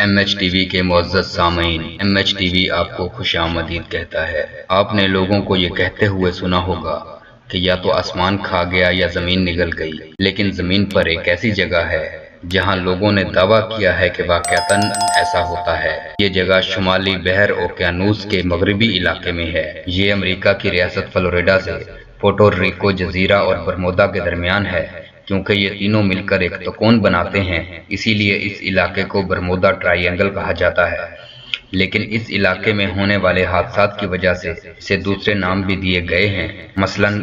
M H T V کے معزز سامعین، ایم ایچ ٹی وی آپ کو خوش آمدید کہتا ہے۔ آپ نے لوگوں کو یہ کہتے ہوئے سنا ہوگا کہ یا تو آسمان کھا گیا یا زمین نگل گئی، لیکن زمین پر ایک ایسی جگہ ہے جہاں لوگوں نے دعویٰ کیا ہے کہ واقعتاً ایسا ہوتا ہے۔ یہ جگہ شمالی بحر اوقیانوس کے مغربی علاقے میں ہے۔ یہ امریکہ کی ریاست فلوریڈا سے پورٹو ریکو جزیرہ اور برمودا کے درمیان ہے۔ کیونکہ یہ تینوں مل کر ایک تکون بناتے ہیں، اسی لیے اس علاقے کو برمودا ٹرائی اینگل کہا جاتا ہے۔ لیکن اس علاقے میں ہونے والے حادثات کی وجہ سے اسے دوسرے نام بھی دیے گئے ہیں، مثلاً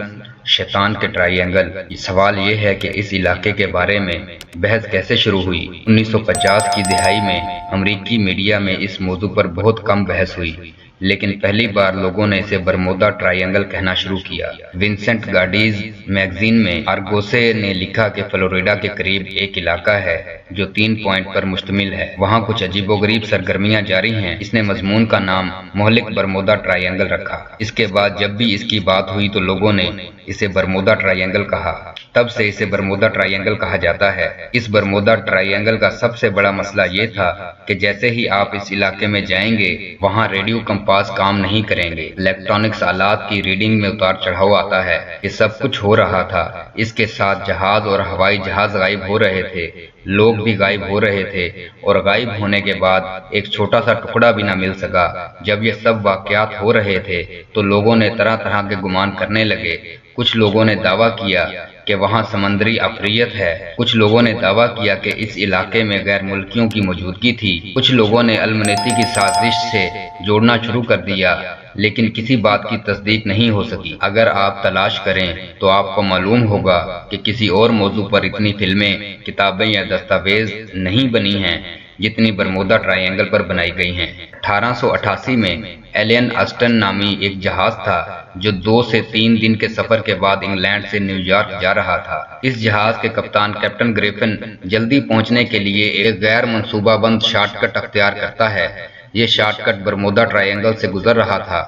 شیطان کے ٹرائی اینگل۔ سوال یہ ہے کہ اس علاقے کے بارے میں بحث کیسے شروع ہوئی؟ 1950 کی دہائی میں امریکی میڈیا میں اس موضوع پر بہت کم بحث ہوئی، لیکن پہلی بار لوگوں نے اسے برمودا ٹرائی اینگل کہنا شروع کیا۔ ونسنٹ گارڈیز میگزین میں آرگوسے نے لکھا کہ فلوریڈا کے قریب ایک علاقہ ہے جو 3 پوائنٹ پر مشتمل ہے، وہاں کچھ عجیب و غریب سرگرمیاں جاری ہیں۔ اس نے مضمون کا نام مہلک برمودا ٹرائی اینگل رکھا۔ اس کے بعد جب بھی اس کی بات ہوئی تو لوگوں نے اسے برمودا ٹرائی اینگل کہا، تب سے اسے برمودا ٹرائی اینگل کہا جاتا ہے۔ اس برمودا ٹرائی اینگل کا سب سے بڑا مسئلہ یہ تھا کہ جیسے ہی آپ اس علاقے میں جائیں گے وہاں ریڈیو کمپاس کام نہیں کریں گے، الیکٹرانکس آلات کی ریڈنگ میں اتار چڑھاؤ آتا ہے۔ یہ سب کچھ ہو رہا تھا، اس کے ساتھ جہاز اور ہوائی جہاز غائب ہو رہے تھے، لوگ بھی غائب ہو رہے تھے، اور غائب ہونے کے بعد ایک چھوٹا سا ٹکڑا بھی نہ مل سکا۔ جب یہ سب واقعات ہو رہے تھے تو لوگوں نے طرح طرح کے گمان کرنے لگے۔ کچھ لوگوں نے دعویٰ کیا کہ وہاں سمندری عفریت ہے، کچھ لوگوں نے دعویٰ کیا کہ اس علاقے میں غیر ملکیوں کی موجودگی تھی، کچھ لوگوں نے المنیتی کی سازش سے جوڑنا شروع کر دیا، لیکن کسی بات کی تصدیق نہیں ہو سکی۔ اگر آپ تلاش کریں تو آپ کو معلوم ہوگا کہ کسی اور موضوع پر اتنی فلمیں، کتابیں یا دستاویز نہیں بنی ہیں جتنی برمودا ٹرائی اینگل پر بنائی گئی ہیں۔ 1888 میں ایلین اسٹن نامی ایک جہاز تھا جو 2 سے 3 دن کے سفر کے بعد انگلینڈ سے نیو یارک جا رہا تھا۔ اس جہاز کے کپتان کیپٹن گریفن جلدی پہنچنے کے لیے ایک غیر منصوبہ بند شارٹ کٹ اختیار کرتا ہے۔ یہ shortcut Bermuda triangle سے گزر رہا تھا،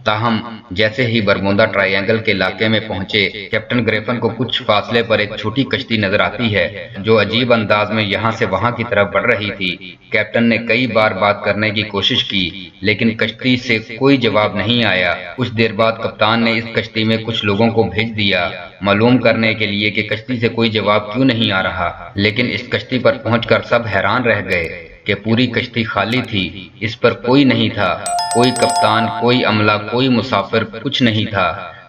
تاہم جیسے ہی برمودا ٹرائی اینگل کے علاقے میں پہنچے، کیپٹن گریفن کو کچھ فاصلے پر ایک چھوٹی کشتی نظر آتی ہے جو عجیب انداز میں یہاں سے وہاں کی طرف بڑھ رہی تھی۔ کیپٹن نے کئی بار بات کرنے کی کوشش کی، لیکن کشتی سے کوئی جواب نہیں آیا۔ کچھ دیر بعد کپتان نے اس کشتی میں کچھ لوگوں کو بھیج دیا معلوم کرنے کے لیے کہ کشتی سے کوئی جواب کیوں نہیں آ رہا، لیکن اس کشتی پر پہنچ کر سب حیران رہ گئے کہ پوری کشتی خالی تھی، اس پر کوئی نہیں تھا، کوئی کپتان، کوئی عملہ، کوئی مسافر، کچھ نہیں تھا۔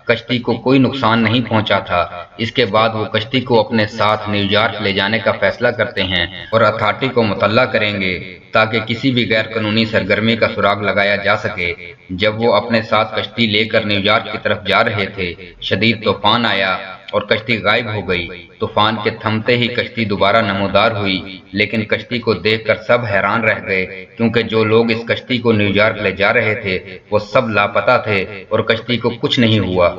کشتی کو کوئی نقصان نہیں پہنچا تھا۔ اس کے بعد وہ کشتی کو اپنے ساتھ نیو یارک لے جانے کا فیصلہ کرتے ہیں اور اتھارٹی کو مطلع کریں گے تاکہ کسی بھی غیر قانونی سرگرمی کا سراغ لگایا جا سکے۔ جب وہ اپنے ساتھ کشتی لے کر نیو یارک کی طرف جا رہے تھے، شدید طوفان آیا اور کشتی غائب ہو گئی۔ طوفان کے تھمتے ہی کشتی دوبارہ نمودار ہوئی، لیکن کشتی کو دیکھ کر سب حیران رہ گئے کیونکہ جو لوگ اس کشتی کو نیو یارک لے جا رہے تھے وہ سب لاپتہ تھے اور کشتی کو کچھ نہیں ہوا۔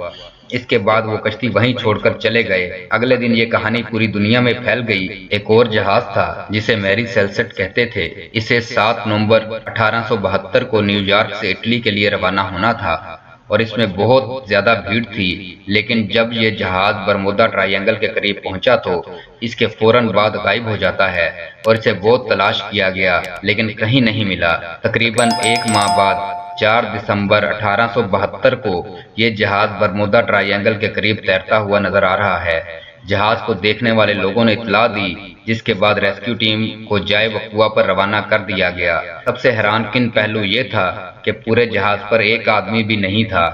اس کے بعد وہ کشتی وہیں چھوڑ کر چلے گئے۔ اگلے دن یہ کہانی پوری دنیا میں پھیل گئی۔ ایک اور جہاز تھا جسے میری سیلسٹ کہتے تھے، اسے 7 نومبر 1872 کو نیو یارک سے اٹلی کے لیے روانہ ہونا تھا اور اس میں بہت زیادہ بھیڑ تھی، لیکن جب یہ جہاز برمودا ٹرائی اینگل کے قریب پہنچا تو اس کے فوراً بعد غائب ہو جاتا ہے اور اسے بہت تلاش کیا گیا لیکن کہیں نہیں ملا۔ تقریباً 1 ماہ بعد 4 دسمبر 1872 کو یہ جہاز برمودا ٹرائی اینگل کے قریب تیرتا ہوا نظر آ رہا ہے۔ جہاز کو دیکھنے والے لوگوں نے اطلاع دی، جس کے بعد ریسکیو ٹیم کو جائے وقوع پر روانہ کر دیا گیا۔ سب سے حیران کن پہلو یہ تھا کہ پورے جہاز پر ایک آدمی بھی نہیں تھا۔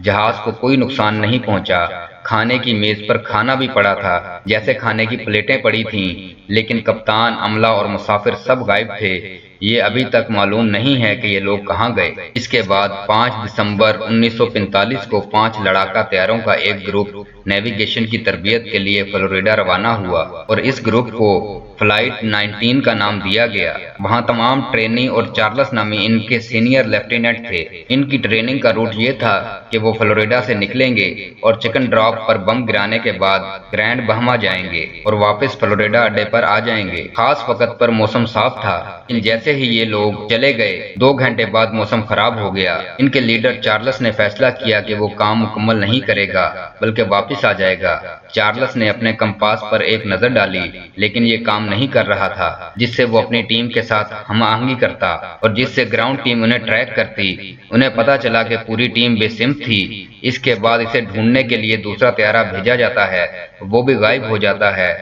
جہاز کو کوئی نقصان نہیں پہنچا۔ کھانے کی میز پر کھانا بھی پڑا تھا جیسے کھانے کی پلیٹیں پڑی تھیں، لیکن کپتان، عملہ اور مسافر سب غائب تھے۔ یہ ابھی تک معلوم نہیں ہے کہ یہ لوگ کہاں گئے۔ اس کے بعد 5 دسمبر 1945 کو 5 لڑاکا طیاروں کا ایک گروپ نیویگیشن کی تربیت کے لیے فلوریڈا روانہ ہوا اور اس گروپ کو فلائٹ 19 کا نام دیا گیا۔ وہاں تمام ٹرینی اور چارلس نامی ان کے سینئر لیفٹیننٹ تھے۔ ان کی ٹریننگ کا روٹ یہ تھا کہ وہ فلوریڈا سے نکلیں گے اور چکن ڈراپ پر بم گرانے کے بعد گرینڈ بہما جائیں گے اور واپس فلوریڈا اڈے پر آ جائیں گے۔ خاص وقت پر موسم صاف تھا، لیکن جیسے ہی یہ لوگ چلے گئے 2 گھنٹے بعد موسم خراب ہو گیا۔ ان کے لیڈر چارلس نے فیصلہ کیا کہ وہ کام مکمل نہیں کرے گا بلکہ واپس واپس آ جائے گا۔ چارلس نے اپنے کمپاس پر ایک نظر ڈالی، لیکن یہ کام نہیں کر رہا تھا، جس سے وہ اپنی ٹیم کے ساتھ ہم آہنگی کرتا اور جس سے گراؤنڈ ٹیم انہیں ٹریک کرتی۔ انہیں پتا چلا کہ پوری ٹیم بے سمت تھی۔ اس کے بعد اسے ڈھونڈنے کے لیے دوسرا طیارہ بھیجا جاتا ہے، وہ بھی غائب ہو جاتا ہے۔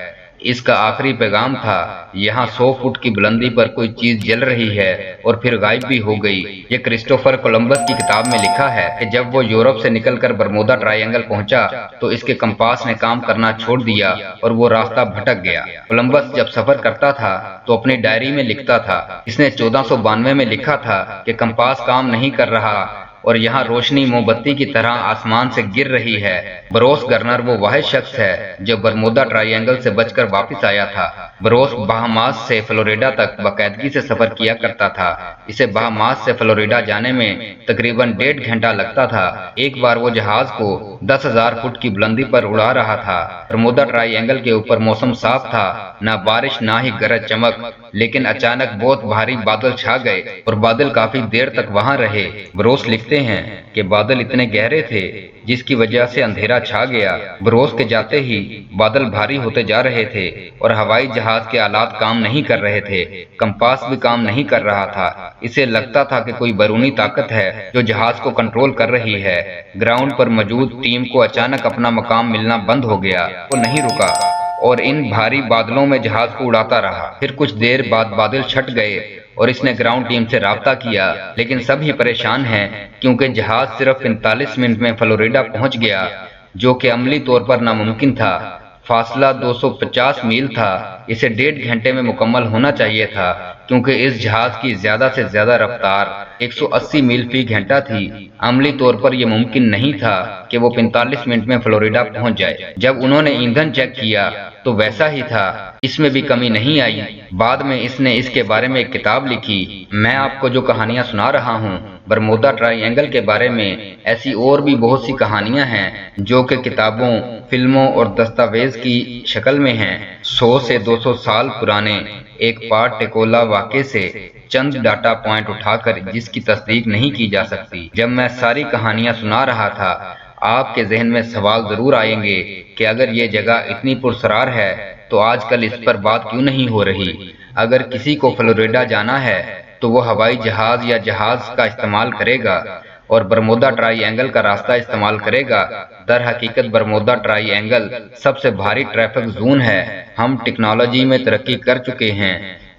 اس کا آخری پیغام تھا، یہاں 100 فٹ کی بلندی پر کوئی چیز جل رہی ہے اور پھر غائب بھی ہو گئی۔ یہ کرسٹوفر کولمبس کی کتاب میں لکھا ہے کہ جب وہ یورپ سے نکل کر برمودا ٹرائی اینگل پہنچا تو اس کے کمپاس نے کام کرنا چھوڑ دیا اور وہ راستہ بھٹک گیا۔ کولمبس جب سفر کرتا تھا تو اپنی ڈائری میں لکھتا تھا۔ اس نے 1492 میں لکھا تھا کہ کمپاس کام نہیں کر رہا اور یہاں روشنی موم بتی کی طرح آسمان سے گر رہی ہے۔ بروس گرنر وہ واحد شخص ہے جو برمودا ٹرائی اینگل سے بچ کر واپس آیا تھا۔ بروس بہاماس سے فلوریڈا تک باقاعدگی سے سفر کیا کرتا تھا۔ اسے بہاماس سے فلوریڈا جانے میں تقریباً 1.5 گھنٹہ لگتا تھا۔ ایک بار وہ جہاز کو 10,000 فٹ کی بلندی پر اڑا رہا تھا۔ برمودا ٹرائی اینگل کے اوپر موسم صاف تھا، نہ بارش نہ ہی گرج چمک، لیکن اچانک بہت بھاری بادل چھا گئے اور بادل کافی دیر تک وہاں رہے۔ بروس لکھتے ہیں کہ بادل اتنے گہرے تھے جس کی وجہ سے اندھیرا چھا گیا۔ بروس کے جاتے ہی بادل بھاری ہوتے جا رہے تھے اور ہوائی جہاز کے آلات کام نہیں کر رہے تھے۔ کمپاس بھی کام نہیں کر رہا تھا۔ اسے لگتا تھا کہ کوئی بیرونی طاقت ہے جو جہاز کو کنٹرول کر رہی ہے۔ گراؤنڈ پر موجود ٹیم کو اچانک اپنا مقام ملنا بند ہو گیا۔ وہ نہیں رکا اور ان بھاری بادلوں میں جہاز کو اڑاتا رہا۔ پھر کچھ دیر بعد بادل چھٹ گئے اور اس نے گراؤنڈ ٹیم سے رابطہ کیا، لیکن سب ہی پریشان ہیں کیونکہ جہاز صرف 45 منٹ میں فلوریڈا پہنچ گیا، جو کہ عملی طور پر ناممکن تھا۔ فاصلہ 250 میل تھا۔ اسے 1.5 گھنٹے میں مکمل ہونا چاہیے تھا کیونکہ اس جہاز کی زیادہ سے زیادہ رفتار 180 میل فی گھنٹہ تھی۔ عملی طور پر یہ ممکن نہیں تھا کہ وہ 45 منٹ میں فلوریڈا پہنچ جائے۔ جب انہوں نے ایندھن چیک کیا تو ویسا ہی تھا، اس میں بھی کمی نہیں آئی۔ بعد میں اس نے اس کے بارے میں ایک کتاب لکھی۔ میں آپ کو جو کہانیاں سنا رہا ہوں برمودا ٹرائی اینگل کے بارے میں، ایسی اور بھی بہت سی کہانیاں ہیں جو کہ کتابوں، فلموں اور دستاویز کی شکل میں ہیں۔ 100 سے 200 سال پرانے ایک پارٹ ٹیکولا واقعے سے چند ڈاٹا پوائنٹ اٹھا کر جس کی تصدیق نہیں کی جا سکتی۔ جب میں ساری کہانیاں سنا رہا تھا، آپ کے ذہن میں سوال ضرور آئیں گے کہ اگر یہ جگہ اتنی پراسرار ہے تو آج کل اس پر بات کیوں نہیں ہو رہی؟ اگر کسی کو فلوریڈا جانا ہے تو وہ ہوائی جہاز یا جہاز کا استعمال کرے گا اور برمودا ٹرائی اینگل کا راستہ استعمال کرے گا۔ در حقیقت برمودا ٹرائی اینگل سب سے بھاری ٹریفک زون ہے۔ ہم ٹیکنالوجی میں ترقی کر چکے ہیں،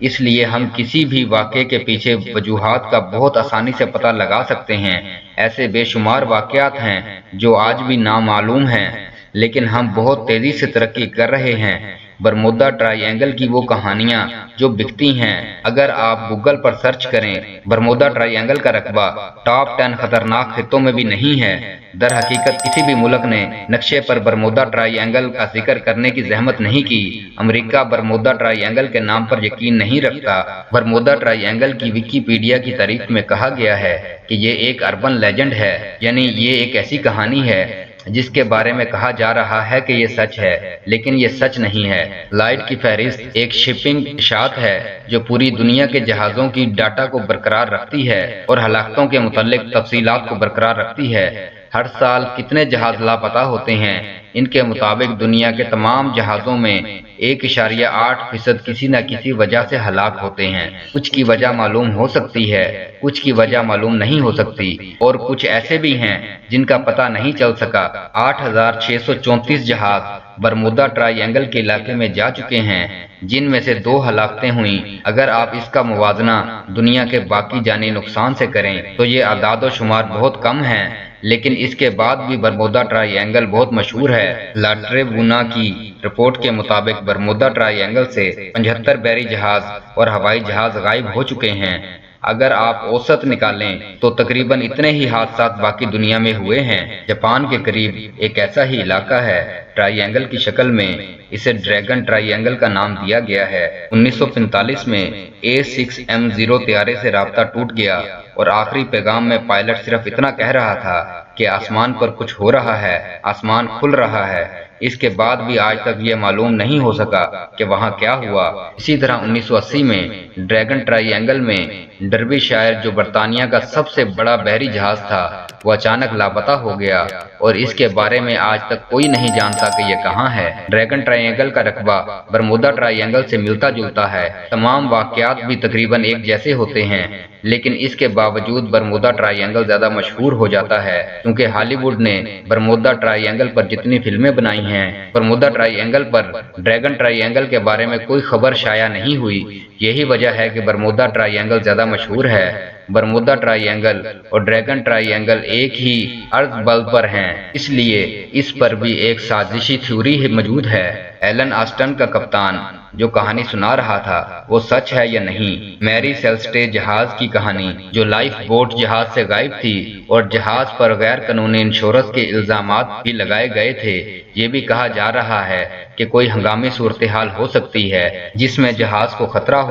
اس لیے ہم کسی بھی واقعے کے پیچھے وجوہات کا بہت آسانی سے پتہ لگا سکتے ہیں۔ ایسے بے شمار واقعات ہیں جو آج بھی نامعلوم ہیں، لیکن ہم بہت تیزی سے ترقی کر رہے ہیں۔ برمودا ٹرائی اینگل کی وہ کہانیاں جو بکتی ہیں، اگر آپ گوگل پر سرچ کریں برمودا ٹرائی اینگل کا رقبہ ٹاپ 10 خطرناک خطوں میں بھی نہیں ہے۔ در حقیقت کسی بھی ملک نے نقشے پر برمودا ٹرائی اینگل کا ذکر کرنے کی زحمت نہیں کی۔ امریکہ برمودا ٹرائی اینگل کے نام پر یقین نہیں رکھتا۔ برمودا ٹرائی اینگل کی ویکیپیڈیا کی تعریف میں کہا گیا ہے کہ یہ ایک اربن لیجنڈ ہے، یعنی یہ ایک ایسی کہانی ہے جس کے بارے میں کہا جا رہا ہے کہ یہ سچ ہے، لیکن یہ سچ نہیں ہے۔ لائٹ کی فہرست ایک شپنگ اشاعت ہے جو پوری دنیا کے جہازوں کی ڈاٹا کو برقرار رکھتی ہے اور ہلاکتوں کے متعلق تفصیلات کو برقرار رکھتی ہے۔ ہر سال کتنے جہاز لاپتہ ہوتے ہیں؟ ان کے مطابق دنیا کے تمام جہازوں میں 1.8% کسی نہ کسی وجہ سے ہلاک ہوتے ہیں۔ کچھ کی وجہ معلوم ہو سکتی ہے، کچھ کی وجہ معلوم نہیں ہو سکتی، اور کچھ ایسے بھی ہیں جن کا پتہ نہیں چل سکا۔ 8,634 جہاز برمودا ٹرائی اینگل کے علاقے میں جا چکے ہیں، جن میں سے 2 ہلاکتیں ہوئیں۔ اگر آپ اس کا موازنہ دنیا کے باقی جانی نقصان سے کریں تو یہ اعداد و شمار بہت کم ہیں، لیکن اس کے بعد بھی برمودا ٹرائی اینگل بہت مشہور ہے۔ لاٹریبونا کی رپورٹ کے مطابق برمودا ٹرائی اینگل سے 75 بحری جہاز اور ہوائی جہاز غائب ہو چکے ہیں۔ اگر آپ اوسط نکالیں تو تقریباً اتنے ہی حادثات باقی دنیا میں ہوئے ہیں۔ جاپان کے قریب ایک ایسا ہی علاقہ ہے ٹرائی اینگل کی شکل میں، اسے ڈریگن ٹرائی اینگل کا نام دیا گیا ہے۔ 1945 میں A6M0 طیارے سے رابطہ ٹوٹ گیا اور آخری پیغام میں پائلٹ صرف اتنا کہہ رہا تھا کہ آسمان پر کچھ ہو رہا ہے، آسمان کھل رہا ہے۔ اس کے بعد بھی آج تک یہ معلوم نہیں ہو سکا کہ وہاں کیا ہوا۔ اسی طرح 1980 میں ڈریگن ٹرائی اینگل میں ڈربی شائر جو برطانیہ کا سب سے بڑا بحری جہاز تھا وہ اچانک لاپتہ ہو گیا اور اس کے بارے میں آج تک کوئی نہیں جانتا کہ یہ کہاں ہے۔ ڈریگن ٹرائی اینگل کا رقبہ برمودا ٹرائی اینگل سے ملتا جلتا ہے، تمام واقعات بھی تقریباً ایک جیسے ہوتے ہیں، لیکن اس کے باوجود برمودا ٹرائی اینگل زیادہ مشہور ہو جاتا ہے کیونکہ ہالی ووڈ نے برمودا ٹرائی اینگل پر جتنی فلمیں بنائی ہیں، برمودا ٹرائی اینگل پر ڈریگن ٹرائی اینگل کے بارے میں کوئی خبر شائع نہیں ہوئی۔ یہی وجہ ہے کہ برمودا ٹرائی اینگل زیادہ مشہور ہے۔ برمودا ٹرائی اینگل اور ڈریگن ٹرائی اینگل ایک ہی ارض بل پر ہیں، اس لیے اس پر بھی ایک سازشی تھیوری موجود ہے۔ ایلن آسٹن کا کپتان جو کہانی سنا رہا تھا وہ سچ ہے یا نہیں؟ میری سیلسٹے جہاز کی کہانی جو لائف بوٹ جہاز سے غائب تھی اور جہاز پر غیر قانونی انشورنس کے الزامات بھی لگائے گئے تھے، یہ بھی کہا جا رہا ہے کہ کوئی ہنگامی صورتحال ہو سکتی ہے جس میں جہاز کو خطرہ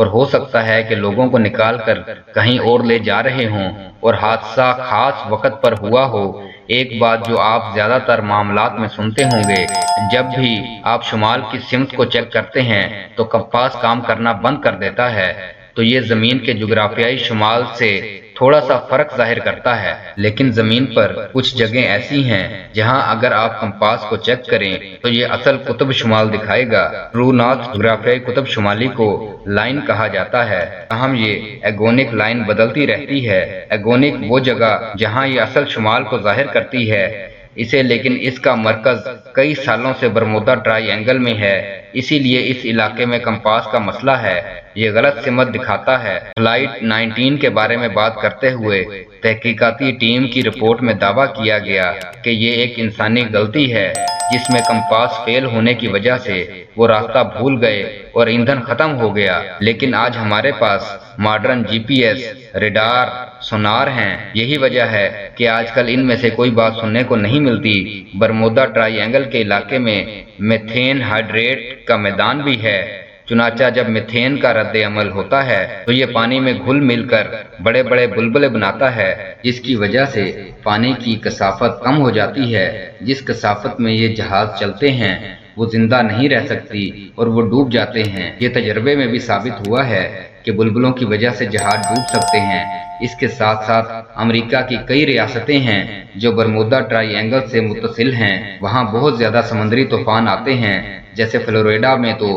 ہو سکتا ہے کہ لوگوں کو نکال کر کہیں اور لے جا رہے ہوں اور حادثہ خاص وقت پر ہوا ہو۔ ایک بات جو آپ زیادہ تر معاملات میں سنتے ہوں گے، جب بھی آپ شمال کی سمت کو چیک کرتے ہیں تو کمپاس کام کرنا بند کر دیتا ہے، تو یہ زمین کے جغرافیائی شمال سے تھوڑا سا فرق ظاہر کرتا ہے۔ لیکن زمین پر کچھ جگہیں ایسی ہیں جہاں اگر آپ کمپاس کو چیک کریں تو یہ اصل قطب شمال دکھائے گا۔ ٹرو نارتھ جغرافیائی قطب شمالی کو لائن کہا جاتا ہے، تاہم یہ ایگونک لائن بدلتی رہتی ہے۔ ایگونک وہ جگہ جہاں یہ اصل شمال کو ظاہر کرتی ہے اسے، لیکن اس کا مرکز کئی سالوں سے برمودا ٹرائی اینگل میں ہے، اسی لیے اس علاقے میں کمپاس کا مسئلہ ہے، یہ غلط سمت دکھاتا ہے۔ فلائٹ 19 کے بارے میں بات کرتے ہوئے تحقیقاتی ٹیم کی رپورٹ میں دعویٰ کیا گیا کہ یہ ایک انسانی غلطی ہے جس میں کمپاس فیل ہونے کی وجہ سے وہ راستہ بھول گئے اور ایندھن ختم ہو گیا۔ لیکن آج ہمارے پاس ماڈرن جی پی ایس، ریڈار، سونار ہیں، یہی وجہ ہے کہ آج کل ان میں سے کوئی بات سننے کو نہیں ملتی۔ برمودا ٹرائی اینگل کے علاقے میں میتھین ہائیڈریٹ کا میدان بھی ہے، چنانچہ جب میتھین کا رد عمل ہوتا ہے تو یہ پانی میں گھل مل کر بڑے بڑے بلبلے بناتا ہے، جس کی وجہ سے پانی کی کثافت کم ہو جاتی ہے۔ جس کثافت میں یہ جہاز چلتے ہیں وہ زندہ نہیں رہ سکتی اور وہ ڈوب جاتے ہیں۔ یہ تجربے میں بھی ثابت ہوا ہے کہ بلبلوں کی وجہ سے جہاز ڈوب سکتے ہیں۔ اس کے ساتھ ساتھ امریکہ کی کئی ریاستیں ہیں جو برمودا ٹرائی اینگل سے متصل ہیں، وہاں بہت زیادہ سمندری طوفان آتے ہیں، جیسے فلوریڈا میں، تو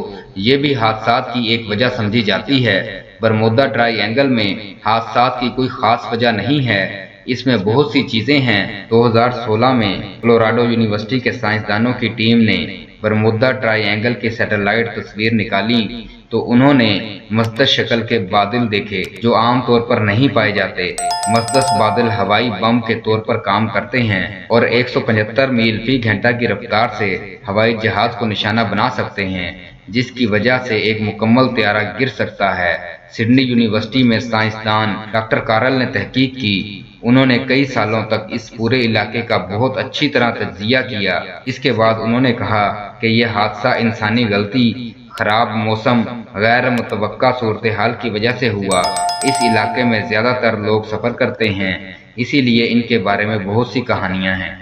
یہ بھی حادثات کی ایک وجہ سمجھی جاتی ہے۔ برمودا ٹرائی اینگل میں حادثات کی کوئی خاص وجہ نہیں ہے، اس میں بہت سی چیزیں ہیں۔ 2016 میں کلوراڈو یونیورسٹی کے سائنسدانوں کی ٹیم نے برمودا ٹرائی اینگل کی سیٹلائٹ تصویر نکالی تو انہوں نے مسدس شکل کے بادل دیکھے جو عام طور پر نہیں پائے جاتے۔ مسدس بادل ہوائی بم کے طور پر کام کرتے ہیں اور 175 میل فی گھنٹہ کی رفتار سے ہوائی جہاز کو نشانہ بنا سکتے ہیں، جس کی وجہ سے ایک مکمل طیارہ گر سکتا ہے۔ سڈنی یونیورسٹی میں سائنسدان ڈاکٹر کارل نے تحقیق کی، انہوں نے کئی سالوں تک اس پورے علاقے کا بہت اچھی طرح تجزیہ کیا۔ اس کے بعد انہوں نے کہا کہ یہ حادثہ انسانی غلطی، خراب موسم، غیر متوقع صورتحال کی وجہ سے ہوا۔ اس علاقے میں زیادہ تر لوگ سفر کرتے ہیں، اسی لیے ان کے بارے میں بہت سی کہانیاں ہیں۔